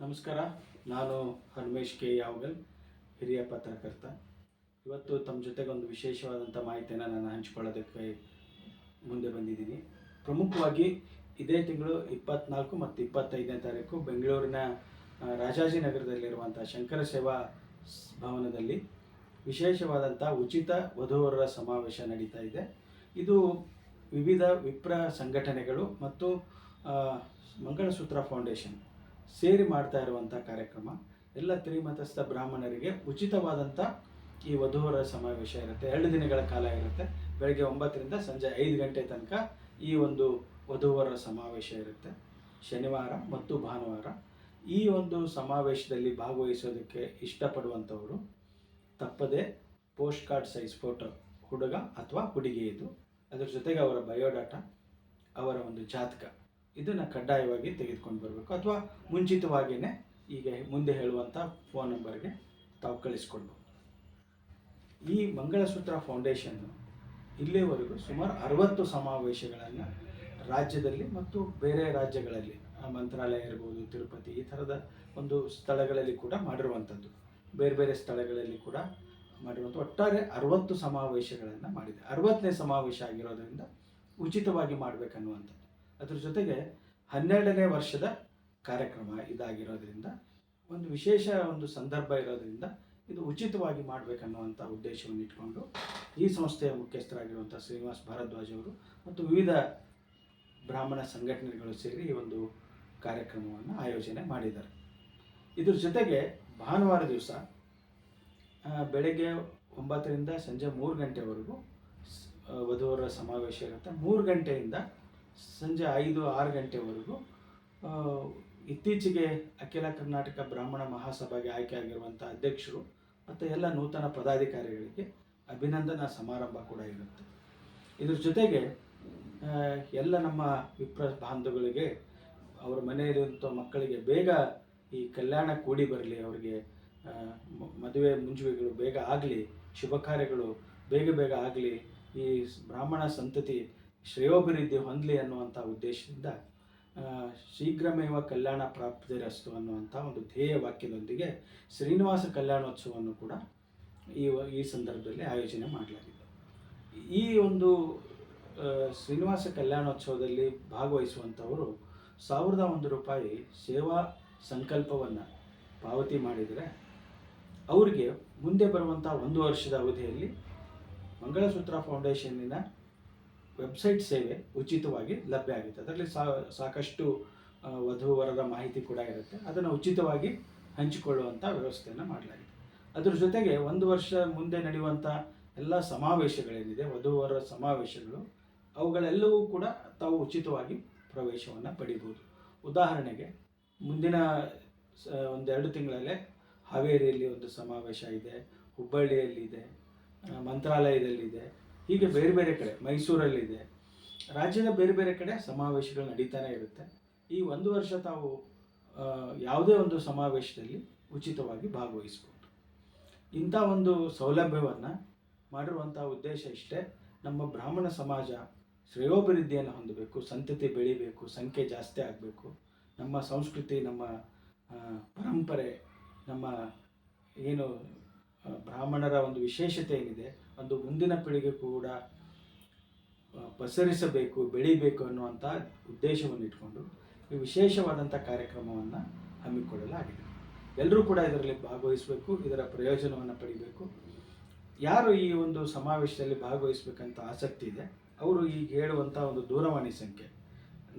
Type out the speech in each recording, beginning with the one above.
ನಮಸ್ಕಾರ. ನಾನು ಹನುಮೇಶ್ ಕೆ ಯಾವಗಲ್, ಹಿರಿಯ ಪತ್ರಕರ್ತ. ಇವತ್ತು ತಮ್ಮ ಜೊತೆಗೆ ಒಂದು ವಿಶೇಷವಾದಂಥ ಮಾಹಿತಿಯನ್ನು ನಾನು ಹಂಚಿಕೊಳ್ಳೋದಕ್ಕೆ ಮುಂದೆ ಬಂದಿದ್ದೀನಿ. ಪ್ರಮುಖವಾಗಿ ಇದೇ ತಿಂಗಳು 24 ಮತ್ತು 25ನೇ ತಾರೀಕು ಬೆಂಗಳೂರಿನ ರಾಜಾಜಿನಗರದಲ್ಲಿರುವಂಥ ಶಂಕರ ಸೇವಾ ಭವನದಲ್ಲಿ ವಿಶೇಷವಾದಂಥ ಉಚಿತ ವಧುವರರ ಸಮಾವೇಶ ನಡೀತಾ ಇದೆ. ಇದು ವಿವಿಧ ವಿಪ್ರ ಸಂಘಟನೆಗಳು ಮತ್ತು ಮಂಗಳಸೂತ್ರ ಫೌಂಡೇಶನ್ ಸೇರಿ ಮಾಡ್ತಾ ಇರುವಂಥ ಕಾರ್ಯಕ್ರಮ. ಎಲ್ಲ ತ್ರಿಮತಸ್ಥ ಬ್ರಾಹ್ಮಣರಿಗೆ ಉಚಿತವಾದಂಥ ಈ ವಧುವರರ ಸಮಾವೇಶ ಇರುತ್ತೆ. 2 ದಿನಗಳ ಕಾಲ ಇರುತ್ತೆ. ಬೆಳಗ್ಗೆ 9ರಿಂದ ಸಂಜೆ 5 ಗಂಟೆ ತನಕ ಈ ಒಂದು ವಧುವರರ ಸಮಾವೇಶ ಇರುತ್ತೆ, ಶನಿವಾರ ಮತ್ತು ಭಾನುವಾರ. ಈ ಒಂದು ಸಮಾವೇಶದಲ್ಲಿ ಭಾಗವಹಿಸೋದಕ್ಕೆ ಇಷ್ಟಪಡುವಂಥವರು ತಪ್ಪದೆ ಪೋಸ್ಟ್ ಕಾರ್ಡ್ ಸೈಜ್ ಫೋಟೋ, ಹುಡುಗ ಅಥವಾ ಹುಡುಗಿಯದು, ಅದರ ಜೊತೆಗೆ ಅವರ ಬಯೋಡಾಟಾ, ಅವರ ಒಂದು ಜಾತಕ, ಇದನ್ನು ಕಡ್ಡಾಯವಾಗಿ ತೆಗೆದುಕೊಂಡು ಬರಬೇಕು. ಅಥವಾ ಮುಂಚಿತವಾಗಿಯೇ ಈಗ ಮುಂದೆ ಹೇಳುವಂಥ ಫೋನ್ ನಂಬರ್ಗೆ ತಾವು ಕಳಿಸ್ಕೊಡ್ಬೋದು. ಈ ಮಂಗಳಸೂತ್ರ ಫೌಂಡೇಶನ್ನು ಇಲ್ಲಿವರೆಗೂ ಸುಮಾರು 60 ಸಮಾವೇಶಗಳನ್ನು ರಾಜ್ಯದಲ್ಲಿ ಮತ್ತು ಬೇರೆ ರಾಜ್ಯಗಳಲ್ಲಿ, ಮಂತ್ರಾಲಯ ಇರ್ಬೋದು, ತಿರುಪತಿ, ಈ ಥರದ ಒಂದು ಸ್ಥಳಗಳಲ್ಲಿ ಕೂಡ ಮಾಡಿರುವಂಥದ್ದು, ಬೇರೆ ಬೇರೆ ಸ್ಥಳಗಳಲ್ಲಿ ಕೂಡ ಮಾಡಿರುವಂಥ ಒಟ್ಟಾರೆ 60 ಸಮಾವೇಶಗಳನ್ನು ಮಾಡಿದೆ. 60ನೇ ಸಮಾವೇಶ ಆಗಿರೋದರಿಂದ ಉಚಿತವಾಗಿ ಮಾಡಬೇಕನ್ನುವಂಥದ್ದು. ಅದ್ರ ಜೊತೆಗೆ 12ನೇ ವರ್ಷದ ಕಾರ್ಯಕ್ರಮ ಇದಾಗಿರೋದ್ರಿಂದ, ಒಂದು ವಿಶೇಷ ಒಂದು ಸಂದರ್ಭ ಇರೋದ್ರಿಂದ ಇದು ಉಚಿತವಾಗಿ ಮಾಡಬೇಕನ್ನುವಂಥ ಉದ್ದೇಶವನ್ನು ಇಟ್ಕೊಂಡು ಈ ಸಂಸ್ಥೆಯ ಮುಖ್ಯಸ್ಥರಾಗಿರುವಂಥ ಶ್ರೀನಿವಾಸ್ ಭಾರದ್ವಾಜ್ ಅವರು ಮತ್ತು ವಿವಿಧ ಬ್ರಾಹ್ಮಣ ಸಂಘಟನೆಗಳು ಸೇರಿ ಈ ಒಂದು ಕಾರ್ಯಕ್ರಮವನ್ನು ಆಯೋಜನೆ ಮಾಡಿದ್ದಾರೆ. ಇದ್ರ ಜೊತೆಗೆ ಭಾನುವಾರ ದಿವಸ ಬೆಳಗ್ಗೆ 9ರಿಂದ ಸಂಜೆ 3 ಗಂಟೆವರೆಗೂ ವಧುವರರ ಸಮಾವೇಶ ಇರುತ್ತೆ. 3 ಗಂಟೆಯಿಂದ ಸಂಜೆ 5-6 ಗಂಟೆವರೆಗೂ ಇತ್ತೀಚೆಗೆ ಅಖಿಲ ಕರ್ನಾಟಕ ಬ್ರಾಹ್ಮಣ ಮಹಾಸಭೆಗೆ ಆಯ್ಕೆಯಾಗಿರುವಂಥ ಅಧ್ಯಕ್ಷರು ಮತ್ತು ಎಲ್ಲ ನೂತನ ಪದಾಧಿಕಾರಿಗಳಿಗೆ ಅಭಿನಂದನಾ ಸಮಾರಂಭ ಕೂಡ ಇರುತ್ತೆ. ಇದ್ರ ಜೊತೆಗೆ ಎಲ್ಲ ನಮ್ಮ ವಿಪ್ರ ಬಾಂಧವಗಳಿಗೆ, ಅವರ ಮನೆಯಲ್ಲಿರುವಂಥ ಮಕ್ಕಳಿಗೆ ಬೇಗ ಈ ಕಲ್ಯಾಣ ಕೂಡಿ ಬರಲಿ, ಅವರಿಗೆ ಮದುವೆ ಮುಂಜುವೆಗಳು ಬೇಗ ಆಗಲಿ, ಶುಭ ಕಾರ್ಯಗಳು ಬೇಗ ಆಗಲಿ, ಈ ಬ್ರಾಹ್ಮಣ ಸಂತತಿ ಶ್ರೇಯೋಭಿವೃದ್ಧಿ ಹೊಂದಲಿ ಅನ್ನುವಂಥ ಉದ್ದೇಶದಿಂದ ಶೀಘ್ರಮೇವ ಕಲ್ಯಾಣ ಪ್ರಾಪ್ತಿರಸ್ತು ಅನ್ನುವಂಥ ಒಂದು ಧ್ಯೇಯ ವಾಕ್ಯದೊಂದಿಗೆ ಶ್ರೀನಿವಾಸ ಕಲ್ಯಾಣೋತ್ಸವವನ್ನು ಕೂಡ ಈ ಸಂದರ್ಭದಲ್ಲಿ ಆಯೋಜನೆ ಮಾಡಲಾಗಿದೆ. ಈ ಒಂದು ಶ್ರೀನಿವಾಸ ಕಲ್ಯಾಣೋತ್ಸವದಲ್ಲಿ ಭಾಗವಹಿಸುವಂಥವರು 1001 ರೂಪಾಯಿ ಸೇವಾ ಸಂಕಲ್ಪವನ್ನು ಪಾವತಿ ಮಾಡಿದರೆ ಅವರಿಗೆ ಮುಂದೆ ಬರುವಂಥ 1 ವರ್ಷದ ಅವಧಿಯಲ್ಲಿ ಮಂಗಳಸೂತ್ರ ಫೌಂಡೇಶನ್ನಿನ ವೆಬ್ಸೈಟ್ ಸೇವೆ ಉಚಿತವಾಗಿ ಲಭ್ಯ ಆಗುತ್ತೆ. ಅದರಲ್ಲಿ ಸಾಕಷ್ಟು ವಧುವರರ ಮಾಹಿತಿ ಕೂಡ ಇರುತ್ತೆ. ಅದನ್ನು ಉಚಿತವಾಗಿ ಹಂಚಿಕೊಳ್ಳುವಂಥ ವ್ಯವಸ್ಥೆಯನ್ನು ಮಾಡಲಾಗಿದೆ. ಅದರ ಜೊತೆಗೆ 1 ವರ್ಷ ಮುಂದೆ ನಡೆಯುವಂಥ ಎಲ್ಲ ಸಮಾವೇಶಗಳೇನಿದೆ, ವಧುವರರ ಸಮಾವೇಶಗಳು, ಅವುಗಳೆಲ್ಲವೂ ಕೂಡ ತಾವು ಉಚಿತವಾಗಿ ಪ್ರವೇಶವನ್ನು ಪಡಿಬೋದು. ಉದಾಹರಣೆಗೆ ಮುಂದಿನ 1-2 ತಿಂಗಳಲ್ಲೇ ಹಾವೇರಿಯಲ್ಲಿ ಒಂದು ಸಮಾವೇಶ ಇದೆ, ಹುಬ್ಬಳ್ಳಿಯಲ್ಲಿದೆ, ಮಂತ್ರಾಲಯದಲ್ಲಿದೆ, ಹೀಗೆ ಬೇರೆ ಬೇರೆ ಕಡೆ, ಮೈಸೂರಲ್ಲಿದೆ, ರಾಜ್ಯದ ಬೇರೆ ಬೇರೆ ಕಡೆ ಸಮಾವೇಶಗಳು ನಡೀತಾನೆ ಇರುತ್ತೆ. ಈ 1 ವರ್ಷ ತಾವು ಯಾವುದೇ ಒಂದು ಸಮಾವೇಶದಲ್ಲಿ ಉಚಿತವಾಗಿ ಭಾಗವಹಿಸ್ಬೋದು. ಇಂಥ ಒಂದು ಸೌಲಭ್ಯವನ್ನು ಮಾಡಿರುವಂಥ ಉದ್ದೇಶ ಇಷ್ಟೇ. ನಮ್ಮ ಬ್ರಾಹ್ಮಣ ಸಮಾಜ ಶ್ರೇಯೋಭಿವೃದ್ಧಿಯನ್ನು ಹೊಂದಬೇಕು, ಸಂತತಿ ಬೆಳಿಬೇಕು, ಸಂಖ್ಯೆ ಜಾಸ್ತಿ ಆಗಬೇಕು, ನಮ್ಮ ಸಂಸ್ಕೃತಿ, ನಮ್ಮ ಪರಂಪರೆ, ನಮ್ಮ ಏನು ಬ್ರಾಹ್ಮಣರ ಒಂದು ವಿಶೇಷತೆ ಏನಿದೆ, ಒಂದು ಮುಂದಿನ ಪೀಳಿಗೆ ಕೂಡ ಪಸರಿಸಬೇಕು, ಬೆಳಿಬೇಕು ಅನ್ನುವಂಥ ಉದ್ದೇಶವನ್ನು ಇಟ್ಕೊಂಡು ಈ ವಿಶೇಷವಾದಂಥ ಕಾರ್ಯಕ್ರಮವನ್ನು ಹಮ್ಮಿಕೊಳ್ಳಲಾಗಿದೆ. ಎಲ್ಲರೂ ಕೂಡ ಇದರಲ್ಲಿ ಭಾಗವಹಿಸಬೇಕು, ಇದರ ಪ್ರಯೋಜನವನ್ನು ಪಡಿಬೇಕು. ಯಾರು ಈ ಒಂದು ಸಮಾವೇಶದಲ್ಲಿ ಭಾಗವಹಿಸಬೇಕಂತ ಆಸಕ್ತಿ ಇದೆ ಅವರು ಈಗ ಹೇಳುವಂಥ ಒಂದು ದೂರವಾಣಿ ಸಂಖ್ಯೆ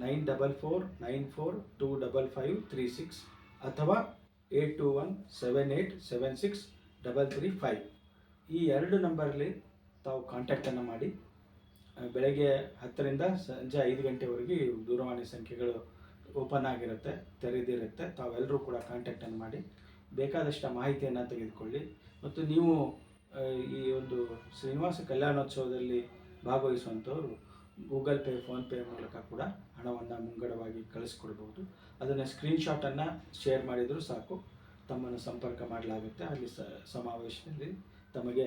9494255536 ಅಥವಾ 8217876735 ಈ 2 ನಂಬರಲ್ಲಿ ತಾವು ಕಾಂಟ್ಯಾಕ್ಟನ್ನು ಮಾಡಿ. ಬೆಳಗ್ಗೆ 10ರಿಂದ ಸಂಜೆ 5 ಗಂಟೆವರೆಗೆ ದೂರವಾಣಿ ಸಂಖ್ಯೆಗಳು ಓಪನ್ ಆಗಿರುತ್ತೆ, ತೆರೆದಿರುತ್ತೆ. ತಾವೆಲ್ಲರೂ ಕೂಡ ಕಾಂಟ್ಯಾಕ್ಟನ್ನು ಮಾಡಿ ಬೇಕಾದಷ್ಟು ಮಾಹಿತಿಯನ್ನು ತೆಗೆದುಕೊಳ್ಳಿ. ಮತ್ತು ನೀವು ಈ ಒಂದು ಶ್ರೀನಿವಾಸ ಕಲ್ಯಾಣೋತ್ಸವದಲ್ಲಿ ಭಾಗವಹಿಸುವಂಥವರು ಗೂಗಲ್ ಪೇ, ಫೋನ್ಪೇ ಮೂಲಕ ಕೂಡ ಹಣವನ್ನು ಮುಂಗಡವಾಗಿ ಕಳಿಸ್ಕೊಡ್ಬೋದು. ಅದನ್ನು ಸ್ಕ್ರೀನ್ಶಾಟನ್ನು ಶೇರ್ ಮಾಡಿದರೂ ಸಾಕು, ತಮ್ಮನ್ನು ಸಂಪರ್ಕ ಮಾಡಲಾಗುತ್ತೆ. ಅಲ್ಲಿ ಸಮಾವೇಶದಲ್ಲಿ ತಮಗೆ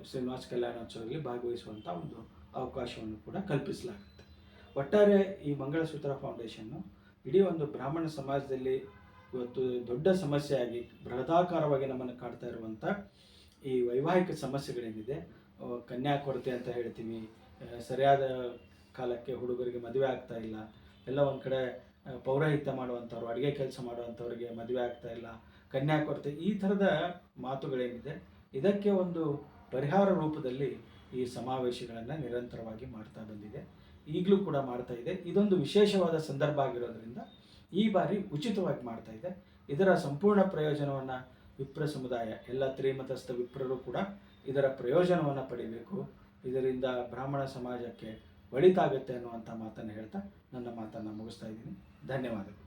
ಶ್ರೀನಿವಾಸ ಕಲ್ಯಾಣೋತ್ಸವದಲ್ಲಿ ಭಾಗವಹಿಸುವಂಥ ಒಂದು ಅವಕಾಶವನ್ನು ಕೂಡ ಕಲ್ಪಿಸಲಾಗುತ್ತೆ. ಒಟ್ಟಾರೆ ಈ ಮಂಗಳಸೂತ್ರ ಫೌಂಡೇಶನ್ನು ಇಡೀ ಒಂದು ಬ್ರಾಹ್ಮಣ ಸಮಾಜದಲ್ಲಿ ಇವತ್ತು ದೊಡ್ಡ ಸಮಸ್ಯೆಯಾಗಿ ಬೃಹದಾಕಾರವಾಗಿ ನಮ್ಮನ್ನು ಕಾಡ್ತಾ ಇರುವಂಥ ಈ ವೈವಾಹಿಕ ಸಮಸ್ಯೆಗಳೇನಿದೆ, ಕನ್ಯಾ ಕೊರತೆ ಅಂತ ಹೇಳ್ತೀವಿ, ಸರಿಯಾದ ಕಾಲಕ್ಕೆ ಹುಡುಗರಿಗೆ ಮದುವೆ ಆಗ್ತಾ ಇಲ್ಲ, ಎಲ್ಲ ಒಂದು ಕಡೆ ಪೌರೋಹಿತ್ಯ ಮಾಡುವಂಥವ್ರು, ಅಡುಗೆ ಕೆಲಸ ಮಾಡುವಂಥವ್ರಿಗೆ ಮದುವೆ ಆಗ್ತಾ ಇಲ್ಲ, ಕನ್ಯಾ ಕೊರತೆ, ಈ ಥರದ ಮಾತುಗಳೇನಿದೆ, ಇದಕ್ಕೆ ಒಂದು ಪರಿಹಾರ ರೂಪದಲ್ಲಿ ಈ ಸಮಾವೇಶಗಳನ್ನು ನಿರಂತರವಾಗಿ ಮಾಡ್ತಾ ಬಂದಿದೆ, ಈಗಲೂ ಕೂಡ ಮಾಡ್ತಾ ಇದೆ. ಇದೊಂದು ವಿಶೇಷವಾದ ಸಂದರ್ಭ ಆಗಿರೋದ್ರಿಂದ ಈ ಬಾರಿ ಉಚಿತವಾಗಿ ಮಾಡ್ತಾ ಇದೆ. ಇದರ ಸಂಪೂರ್ಣ ಪ್ರಯೋಜನವನ್ನು ವಿಪ್ರ ಸಮುದಾಯ, ಎಲ್ಲ ತ್ರಿಮತಸ್ಥ ವಿಪ್ರರು ಕೂಡ ಇದರ ಪ್ರಯೋಜನವನ್ನು ಪಡಿಬೇಕು. ಇದರಿಂದ ಬ್ರಾಹ್ಮಣ ಸಮಾಜಕ್ಕೆ ಒಳಿತಾಗುತ್ತೆ ಅನ್ನುವಂಥ ಮಾತನ್ನು ಹೇಳ್ತಾ ನನ್ನ ಮಾತನ್ನು ಮುಗಿಸ್ತಾ ಇದ್ದೀನಿ. ಧನ್ಯವಾದಗಳು.